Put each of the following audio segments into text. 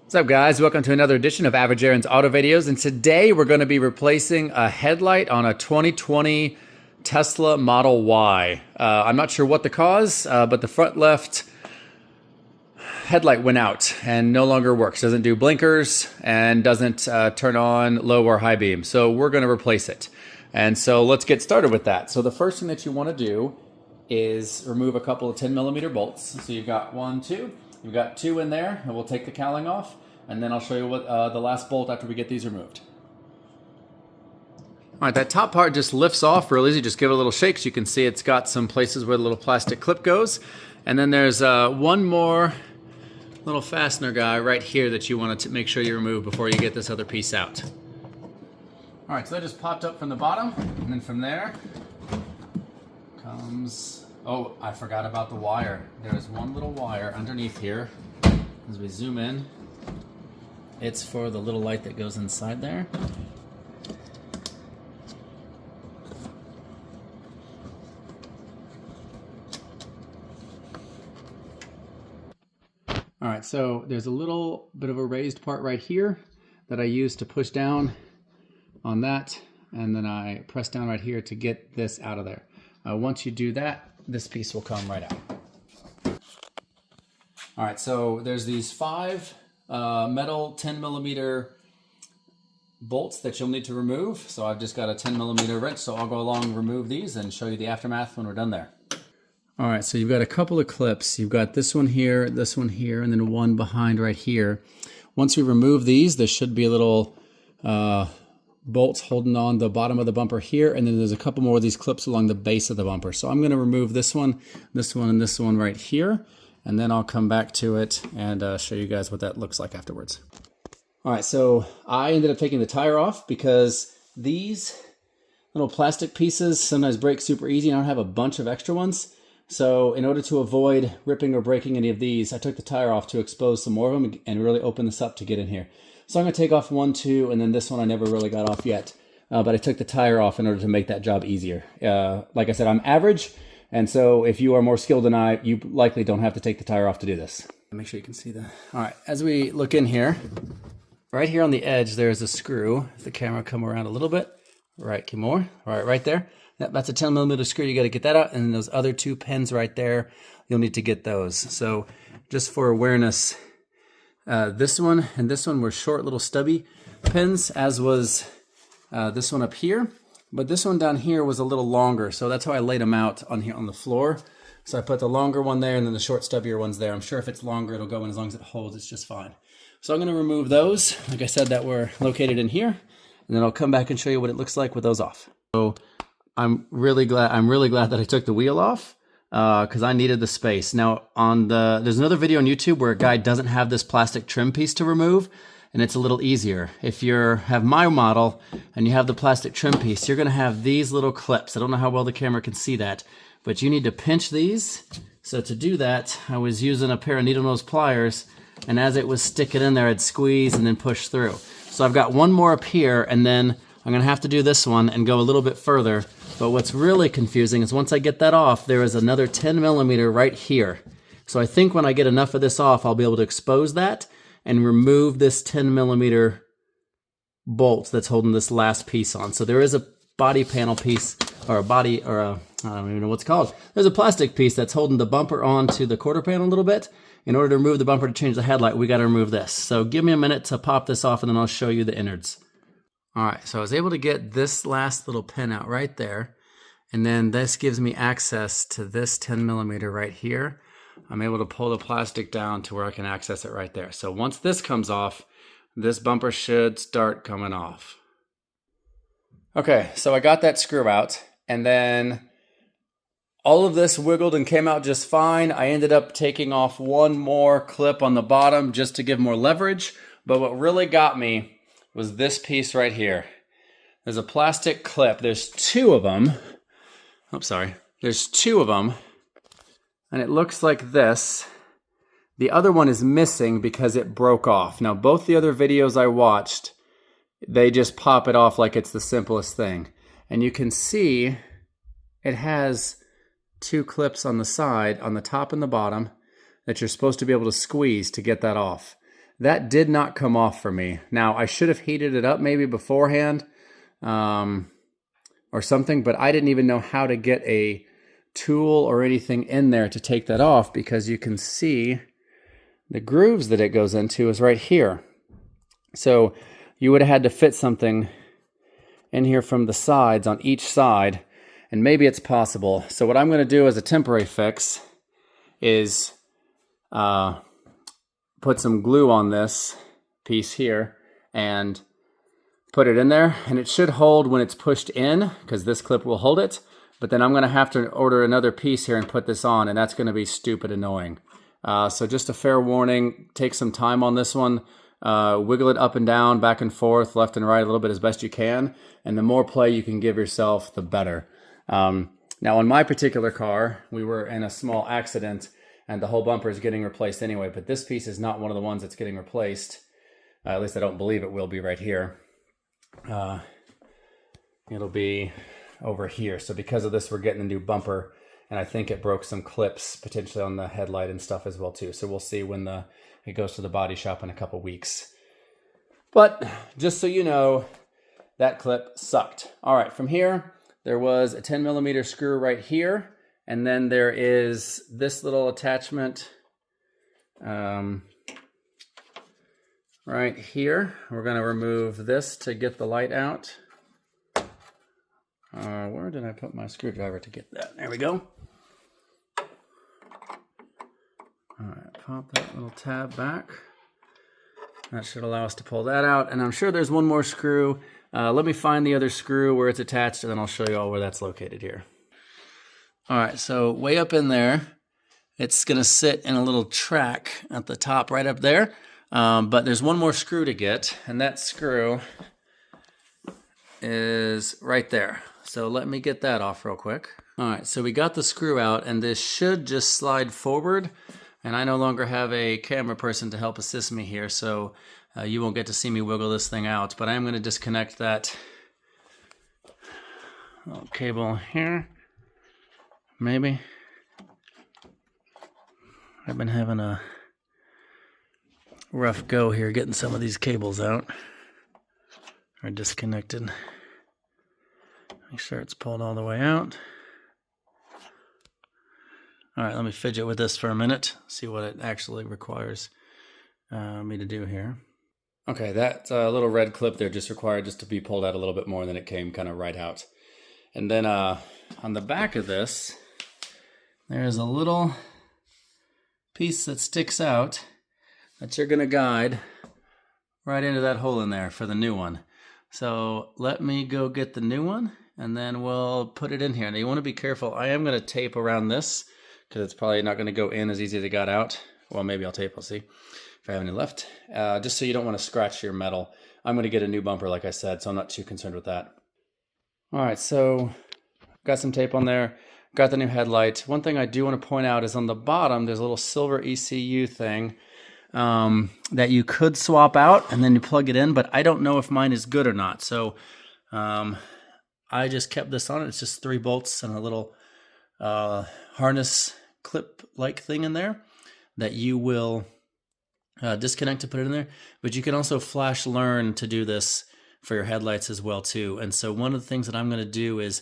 What's up, guys? Welcome to another edition of Average Aaron's Auto Videos, and today we're going to be replacing a headlight on a 2020 Tesla Model Y. I'm not sure what the cause, but the front left headlight went out and no longer works. Doesn't do blinkers and doesn't turn on low or high beam. So we're going to replace it. And so let's get started with that. So the first thing that you want to do is remove a couple of 10mm bolts. So you've got one, two. You've got two in there, and we'll take the cowling off, and then I'll show you what the last bolt after we get these removed. All right, that top part just lifts off real easy. Just give it a little shake so you can see it's got some places where the little plastic clip goes. And then there's one more little fastener guy right here that you want to make sure you remove before you get this other piece out. All right, so that just popped up from the bottom, and then from there comes... Oh, I forgot about the wire. There's one little wire underneath here. As we zoom in, it's for the little light that goes inside there. All right, so there's a little bit of a raised part right here that I use to push down on that, and then I press down right here to get this out of there. Once you do that, this piece will come right out. All right, so there's these 5 metal 10mm bolts that you'll need to remove. So I've just got a 10mm wrench, so I'll go along and remove these and show you the aftermath when we're done there. All right, so you've got a couple of clips. You've got this one here, and then one behind right here. Once we remove these, there should be a little bolts holding on the bottom of the bumper here, and then there's a couple more of these clips along the base of the bumper. So I'm going to remove this one, and this one right here, and then I'll come back to it and show you guys what that looks like afterwards. All right, so I ended up taking the tire off because these little plastic pieces sometimes break super easy, and I don't have a bunch of extra ones. So in order to avoid ripping or breaking any of these, I took the tire off to expose some more of them and really open this up to get in here. So I'm going to take off 1, 2, and then this one I never really got off yet. But I took the tire off in order to make that job easier. Like I said, I'm average, and so if you are more skilled than I, you likely don't have to take the tire off to do this. Make sure you can see that. All right, as we look in here, right here on the edge, there's a screw. If the camera come around a little bit, right, more. All right, right there. Yep, that's a 10mm screw. You got to get that out, and then those other 2 pins right there, you'll need to get those. So just for awareness, this one and this one were short little stubby pins, as was this one up here. But this one down here was a little longer, so that's how I laid them out on here on the floor. So I put the longer one there and then the short stubbier ones there. I'm sure if it's longer, it'll go in as long as it holds, it's just fine. So I'm going to remove those, like I said, that were located in here, and then I'll come back and show you what it looks like with those off. So I'm really glad that I took the wheel off. Because I needed the space. Now, there's another video on YouTube where a guy doesn't have this plastic trim piece to remove, and it's a little easier. If you have my model and you have the plastic trim piece, you're going to have these little clips. I don't know how well the camera can see that, but you need to pinch these. So to do that, I was using a pair of needle nose pliers, and as it was sticking in there, I'd squeeze and then push through. So I've got one more up here, and then I'm going to have to do this one and go a little bit further. But what's really confusing is once I get that off, there is another 10mm right here. So I think when I get enough of this off, I'll be able to expose that and remove this 10mm bolt that's holding this last piece on. So there is a body panel piece, or a body, or a, I don't even know what's called. There's a plastic piece that's holding the bumper onto the quarter panel a little bit. In order to remove the bumper to change the headlight, we got to remove this. So give me a minute to pop this off, and then I'll show you the innards. All right, so I was able to get this last little pin out right there, and then this gives me access to this 10mm right here. I'm able to pull the plastic down to where I can access it right there. So once this comes off, this bumper should start coming off. Okay, so I got that screw out, and then all of this wiggled and came out just fine. I ended up taking off one more clip on the bottom just to give more leverage, but what really got me was this piece right here. There's a plastic clip. There's 2 of them. Oh, sorry. There's 2 of them, and it looks like this. The other one is missing because it broke off. Now, both the other videos I watched, they just pop it off like it's the simplest thing. And you can see it has 2 clips on the side, on the top and the bottom, that you're supposed to be able to squeeze to get that off. that did not come off for me. Now, I should have heated it up maybe beforehand or something, but I didn't even know how to get a tool or anything in there to take that off, because you can see the grooves that it goes into is right here. So you would have had to fit something in here from the sides on each side, and maybe it's possible. So what I'm going to do as a temporary fix is put some glue on this piece here and put it in there, and it should hold when it's pushed in, because this clip will hold it. But then I'm going to have to order another piece here and put this on, and that's going to be stupid annoying. So just a fair warning, take some time on this one. Wiggle it up and down, back and forth, left and right a little bit as best you can. And the more play you can give yourself, the better. Now on my particular car, we were in a small accident and the whole bumper is getting replaced anyway. But this piece is not one of the ones that's getting replaced. At least I don't believe it will be right here. It'll be over here. So because of this, we're getting a new bumper, and I think it broke some clips potentially on the headlight and stuff as well too. So we'll see when it goes to the body shop in a couple weeks. But just so you know, that clip sucked. All right, from here, there was a 10mm screw right here, and then there is this little attachment right here. We're gonna remove this to get the light out. Where did I put my screwdriver to get that? There we go. All right, pop that little tab back. That should allow us to pull that out. And I'm sure there's one more screw. Let me find the other screw where it's attached, and then I'll show you all where that's located here. All right, so way up in there, it's gonna sit in a little track at the top right up there. But there's one more screw to get, and that screw is right there. So let me get that off real quick. All right, so we got the screw out, and this should just slide forward. And I no longer have a camera person to help assist me here, so you won't get to see me wiggle this thing out. But I am going to disconnect that little cable here, maybe. I've been having a rough go here getting some of these cables out. Are disconnected. Make sure it's pulled all the way out. All right, let me fidget with this for a minute, see what it actually requires me to do here. Okay, that little red clip there just required just to be pulled out a little bit more, and then it came kind of right out. And then on the back of this, there's a little piece that sticks out that you're gonna guide right into that hole in there for the new one. So let me go get the new one, and then we'll put it in here. Now you wanna be careful. I am gonna tape around this, because it's probably not going to go in as easy as it got out. Well, maybe I'll tape, I'll see if I have any left. Just so you don't want to scratch your metal. I'm going to get a new bumper, like I said, so I'm not too concerned with that. All right, so got some tape on there, got the new headlight. One thing I do want to point out is on the bottom, there's a little silver ECU thing that you could swap out, and then you plug it in, but I don't know if mine is good or not. So I just kept this on. It's just 3 bolts and a little harness clip-like thing in there that you will disconnect to put it in there. But you can also flash learn to do this for your headlights as well too. And so one of the things that I'm going to do is,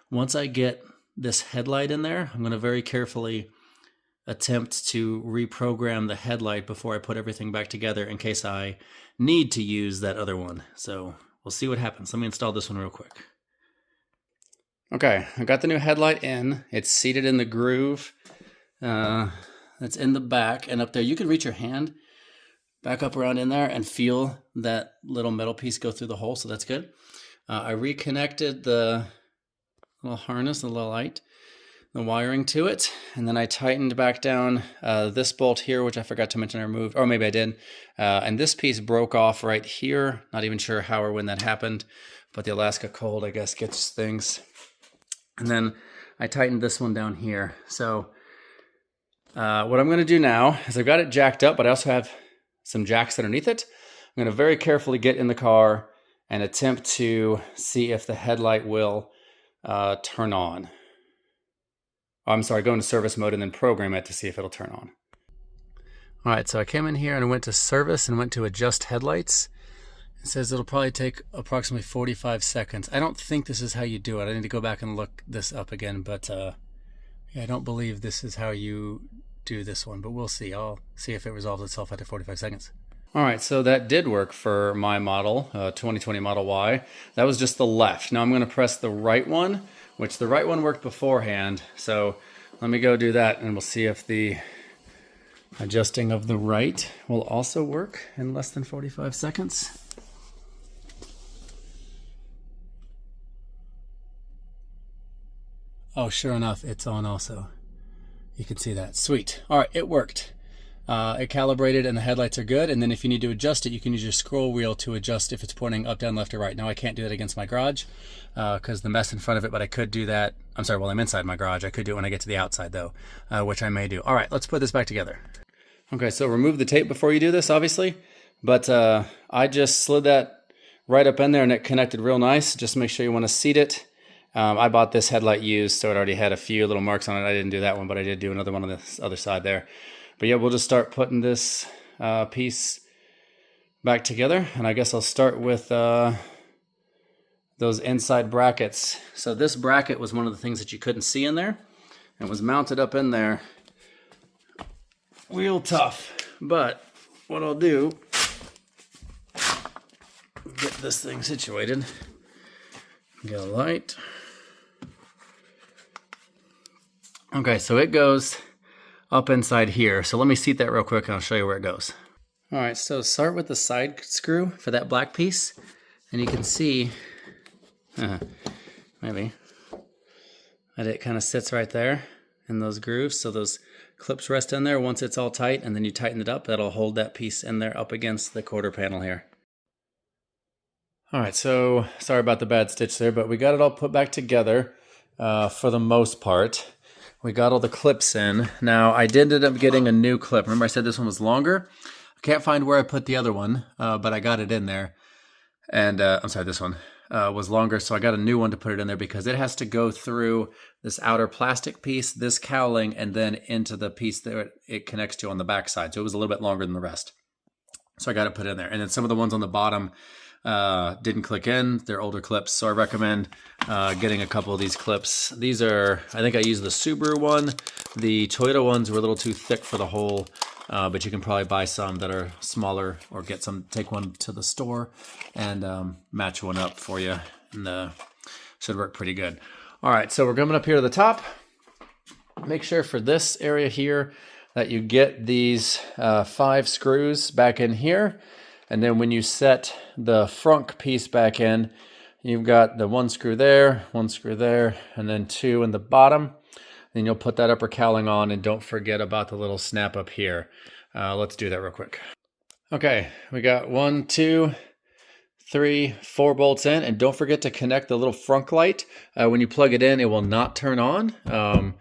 once I get this headlight in there, I'm going to very carefully attempt to reprogram the headlight before I put everything back together, in case I need to use that other one. So we'll see what happens. Let me install this one real quick. Okay, I got the new headlight in. It's seated in the groove that's in the back, and up there you can reach your hand back up around in there and feel that little metal piece go through the hole, so that's good. I reconnected the little harness, the little light, the wiring to it, and then I tightened back down this bolt here, which I forgot to mention I removed, or maybe I did, and this piece broke off right here. Not even sure how or when that happened, but the Alaska cold, I guess, gets things. And then I tightened this one down here. So what I'm going to do now is, I've got it jacked up, but I also have some jacks underneath it. I'm going to very carefully get in the car and attempt to see if the headlight will turn on. Oh, I'm sorry, go into service mode and then program it to see if it'll turn on. All right, so I came in here and I went to service and went to adjust headlights. It says it'll probably take approximately 45 seconds. I don't think this is how you do it. I need to go back and look this up again, but yeah, I don't believe this is how you do this one, but we'll see. I'll see if it resolves itself after 45 seconds. All right, so that did work for my model, 2020 Model Y. That was just the left. Now I'm gonna press the right one, which the right one worked beforehand. So let me go do that and we'll see if the adjusting of the right will also work in less than 45 seconds. Oh, sure enough, it's on also. You can see that. Sweet. All right, it worked. It calibrated and the headlights are good. And then if you need to adjust it, you can use your scroll wheel to adjust if it's pointing up, down, left, or right. Now I can't do that against my garage because the mess in front of it, but I could do that. I'm sorry, while I'm inside my garage. I could do it when I get to the outside though, which I may do. All right, let's put this back together. Okay, so remove the tape before you do this, obviously. But I just slid that right up in there and it connected real nice. Just make sure you want to seat it. I bought this headlight used, so it already had a few little marks on it. I didn't do that one, but I did do another one on the other side there. But yeah, we'll just start putting this piece back together. And I guess I'll start with those inside brackets. So this bracket was one of the things that you couldn't see in there. It was mounted up in there real tough. But what I'll do, get this thing situated, get a light. Okay, so it goes up inside here. So let me seat that real quick and I'll show you where it goes. All right, so start with the side screw for that black piece. And you can see, maybe, that it kind of sits right there in those grooves. So those clips rest in there once it's all tight, and then you tighten it up. That'll hold that piece in there up against the quarter panel here. All right, so sorry about the bad stitch there, but we got it all put back together for the most part. We got all the clips in. Now, I did end up getting a new clip. Remember I said this one was longer? I can't find where I put the other one, but I got it in there. And I'm sorry, this one was longer, so I got a new one to put it in there because it has to go through this outer plastic piece, this cowling, and then into the piece that it connects to on the back side. So it was a little bit longer than the rest. So I got it put in there. And then some of the ones on the bottom didn't click in. They're older clips, so I recommend getting a couple of these clips. These are, I think I used the Subaru one. The Toyota ones were a little too thick for the hole, but you can probably buy some that are smaller or get some, take one to the store and match one up for you. And should work pretty good. All right, so we're coming up here to the top. Make sure for this area here that you get these 5 screws back in here. And then when you set the front piece back in, you've got the 1 screw there, 1 screw there, and then 2 in the bottom. Then you'll put that upper cowling on, and don't forget about the little snap up here. Let's do that real quick. Okay, we got 1, 2, 3, 4 bolts in, and don't forget to connect the little front light. When you plug it in, it will not turn on.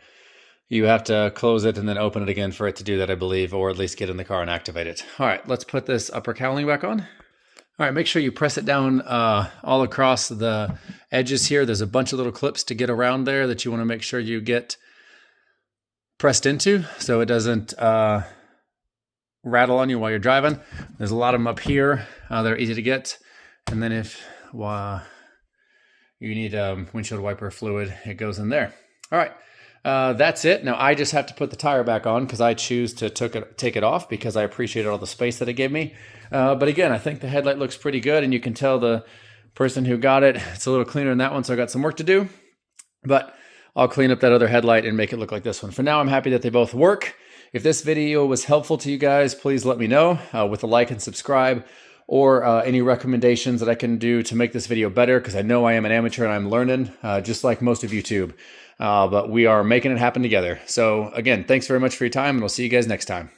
You have to close it and then open it again for it to do that, I believe, or at least get in the car and activate it. All right, let's put this upper cowling back on. All right, make sure you press it down all across the edges here. There's a bunch of little clips to get around there that you want to make sure you get pressed into so it doesn't rattle on you while you're driving. There's a lot of them up here that are easy to get. And then if you need windshield wiper fluid, it goes in there. All right. That's it. Now I just have to put the tire back on because I choose to take it off because I appreciated all the space that it gave me. But again, I think the headlight looks pretty good, and you can tell the person who got it, it's a little cleaner than that one, so I got some work to do. But I'll clean up that other headlight and make it look like this one. For now, I'm happy that they both work. If this video was helpful to you guys, please let me know with a like and subscribe, or any recommendations that I can do to make this video better, because I know I am an amateur and I'm learning, just like most of YouTube. But we are making it happen together. So again, thanks very much for your time, and we'll see you guys next time.